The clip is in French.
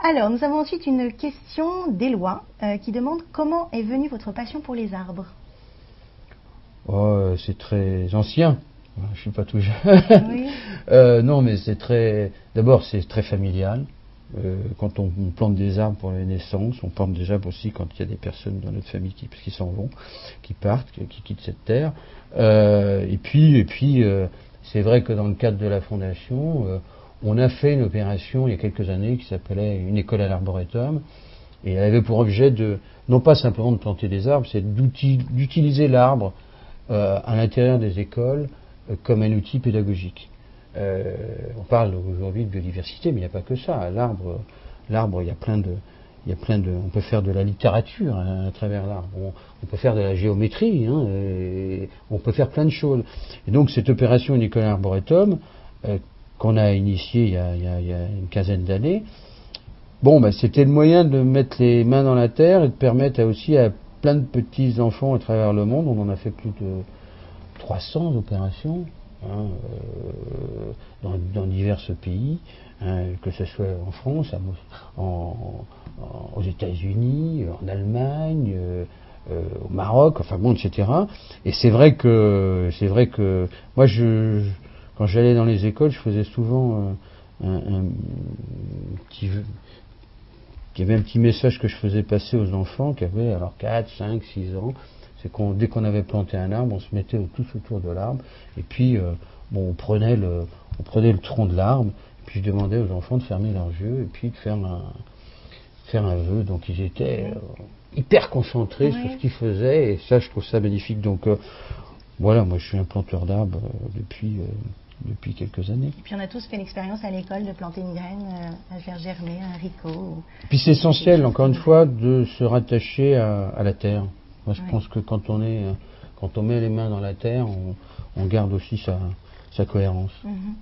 Alors, nous avons ensuite une question d'Éloi qui demande comment est venue votre passion pour les arbres. Oh, c'est très ancien. Je suis pas tout jeune. Oui. Non, mais c'est très. D'abord, c'est très familial. Quand on plante des arbres pour les naissances, on plante des arbres aussi quand il y a des personnes dans notre famille qui s'en vont, qui partent, qui quittent cette terre. Et puis, c'est vrai que dans le cadre de la fondation, on a fait une opération il y a quelques années qui s'appelait une école à l'arboretum, et elle avait pour objet de, non pas simplement de planter des arbres, c'est d'utiliser l'arbre à l'intérieur des écoles comme un outil pédagogique. On parle aujourd'hui de biodiversité, mais il n'y a pas que ça. L'arbre, il y a plein de, on peut faire de la littérature à travers l'arbre. On peut faire de la géométrie, et on peut faire plein de choses. Et donc cette opération Une école à l'arboretum qu'on a initiée il y a une quinzaine d'années, c'était le moyen de mettre les mains dans la terre et de permettre aussi à plein de petits enfants à travers le monde. On en a fait plus de 300 opérations dans divers pays, que ce soit en France, aux États-Unis, en Allemagne, au Maroc, etc. Et c'est vrai que moi, quand j'allais dans les écoles, je faisais souvent il y avait un petit message que je faisais passer aux enfants qui avaient alors 4, 5, 6 ans. C'est dès qu'on avait planté un arbre, on se mettait tous autour de l'arbre, et puis on prenait le tronc de l'arbre, et puis je demandais aux enfants de fermer leurs yeux et puis de faire un vœu. Donc ils étaient hyper concentrés sur ce qu'ils faisaient, et ça, je trouve ça magnifique. Donc voilà, moi je suis un planteur d'arbres depuis quelques années. Et puis on a tous fait l'expérience à l'école de planter une graine, à faire germer un haricot. Puis c'est essentiel, encore une fois, de se rattacher à la terre. Moi, je pense que quand on met les mains dans la terre, on garde aussi sa cohérence. Mm-hmm.